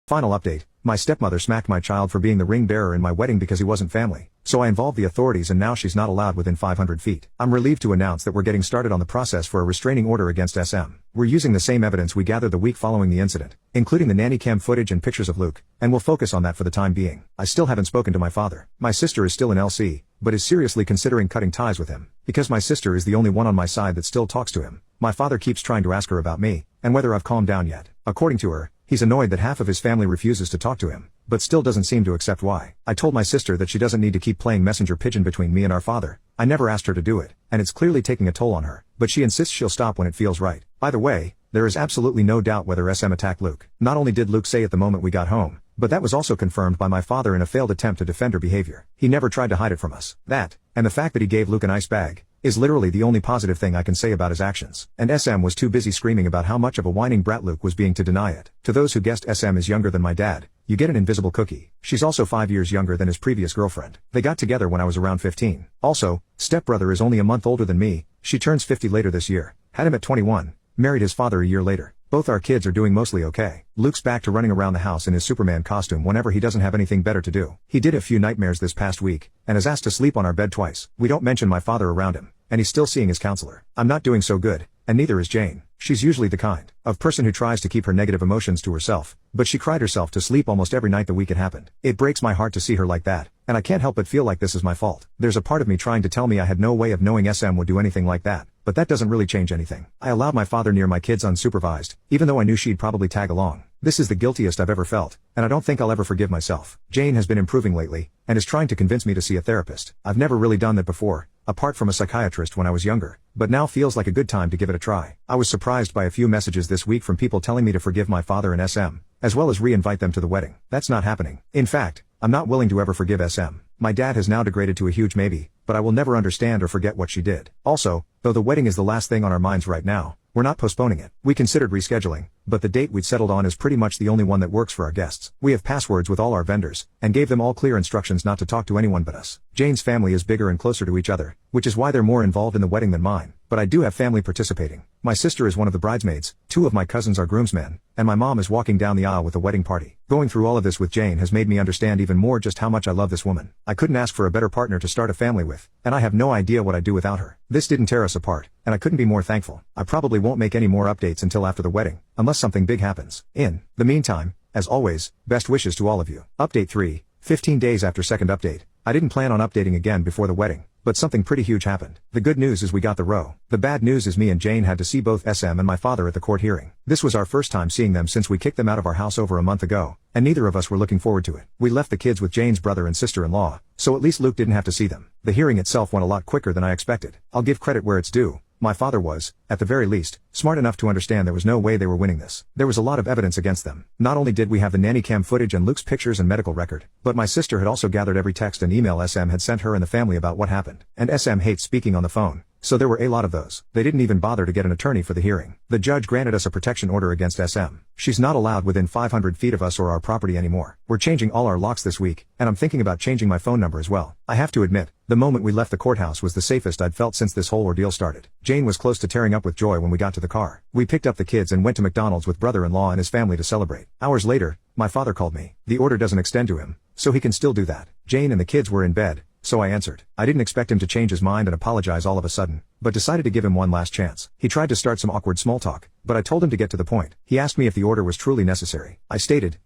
Final update, my stepmother smacked my child for being the ring bearer in my wedding because he wasn't family, so I involved the authorities and now she's not allowed within 500 feet. I'm relieved to announce that we're getting started on the process for a restraining order against SM. We're using the same evidence we gathered the week following the incident, including the nanny cam footage and pictures of Luke, and we'll focus on that for the time being. I still haven't spoken to my father. My sister is still in LC, but is seriously considering cutting ties with him. Because my sister is the only one on my side that still talks to him, my father keeps trying to ask her about me, and whether I've calmed down yet. According to her, he's annoyed that half of his family refuses to talk to him, but still doesn't seem to accept why. I told my sister that she doesn't need to keep playing messenger pigeon between me and our father. I never asked her to do it, and it's clearly taking a toll on her, but she insists she'll stop when it feels right. By the way, there is absolutely no doubt whether SM attacked Luke. Not only did Luke say at the moment we got home, but that was also confirmed by my father in a failed attempt to defend her behavior. He never tried to hide it from us. That, and the fact that he gave Luke an ice bag, is literally the only positive thing I can say about his actions. And SM was too busy screaming about how much of a whining brat Luke was being to deny it. To those who guessed SM is younger than my dad, you get an invisible cookie. She's also 5 years younger than his previous girlfriend. They got together when I was around 15. Also, stepbrother is only a month older than me, she turns 50 later this year. Had him at 21, married his father a year later. Both our kids are doing mostly okay. Luke's back to running around the house in his Superman costume whenever he doesn't have anything better to do. He did a few nightmares this past week, and is asked to sleep on our bed twice. We don't mention my father around him, and he's still seeing his counselor. I'm not doing so good, and neither is Jane. She's usually the kind of person who tries to keep her negative emotions to herself, but she cried herself to sleep almost every night the week it happened. It breaks my heart to see her like that, and I can't help but feel like this is my fault. There's a part of me trying to tell me I had no way of knowing SM would do anything like that, but that doesn't really change anything. I allowed my father near my kids unsupervised, even though I knew she'd probably tag along. This is the guiltiest I've ever felt, and I don't think I'll ever forgive myself. Jane has been improving lately, and is trying to convince me to see a therapist. I've never really done that before, apart from a psychiatrist when I was younger, but now feels like a good time to give it a try. I was surprised by a few messages this week from people telling me to forgive my father and SM, as well as re-invite them to the wedding. That's not happening. In fact, I'm not willing to ever forgive SM. My dad has now degraded to a huge maybe, but I will never understand or forget what she did. Also, though the wedding is the last thing on our minds right now, we're not postponing it. We considered rescheduling, but the date we'd settled on is pretty much the only one that works for our guests. We have passwords with all our vendors, and gave them all clear instructions not to talk to anyone but us. Jane's family is bigger and closer to each other, which is why they're more involved in the wedding than mine, but I do have family participating. My sister is one of the bridesmaids, 2 of my cousins are groomsmen, and my mom is walking down the aisle with the wedding party. Going through all of this with Jane has made me understand even more just how much I love this woman. I couldn't ask for a better partner to start a family with, and I have no idea what I'd do without her. This didn't tear us apart, and I couldn't be more thankful. I probably won't make any more updates until after the wedding, unless something big happens. In the meantime, as always, best wishes to all of you. Update 3, 15 days after second update. I didn't plan on updating again before the wedding, but something pretty huge happened. The good news is we got the row. The bad news is me and Jane had to see both SM and my father at the court hearing. This was our first time seeing them since we kicked them out of our house over a month ago, and neither of us were looking forward to it. We left the kids with Jane's brother and sister-in-law, so at least Luke didn't have to see them. The hearing itself went a lot quicker than I expected. I'll give credit where it's due. My father was, at the very least, smart enough to understand there was no way they were winning this. There was a lot of evidence against them. Not only did we have the nanny cam footage and Luke's pictures and medical record, but my sister had also gathered every text and email SM had sent her and the family about what happened. And SM hates speaking on the phone, so there were a lot of those. They didn't even bother to get an attorney for the hearing. The judge granted us a protection order against SM. She's not allowed within 500 feet of us or our property anymore. We're changing all our locks this week, and I'm thinking about changing my phone number as well. I have to admit, the moment we left the courthouse was the safest I'd felt since this whole ordeal started. Jane was close to tearing up with joy when we got to the car. We picked up the kids and went to McDonald's with brother-in-law and his family to celebrate. Hours later, my father called me. The order doesn't extend to him, so he can still do that. Jane and the kids were in bed, so I answered. I didn't expect him to change his mind and apologize all of a sudden, but decided to give him one last chance. He tried to start some awkward small talk, but I told him to get to the point. He asked me if the order was truly necessary. I stated,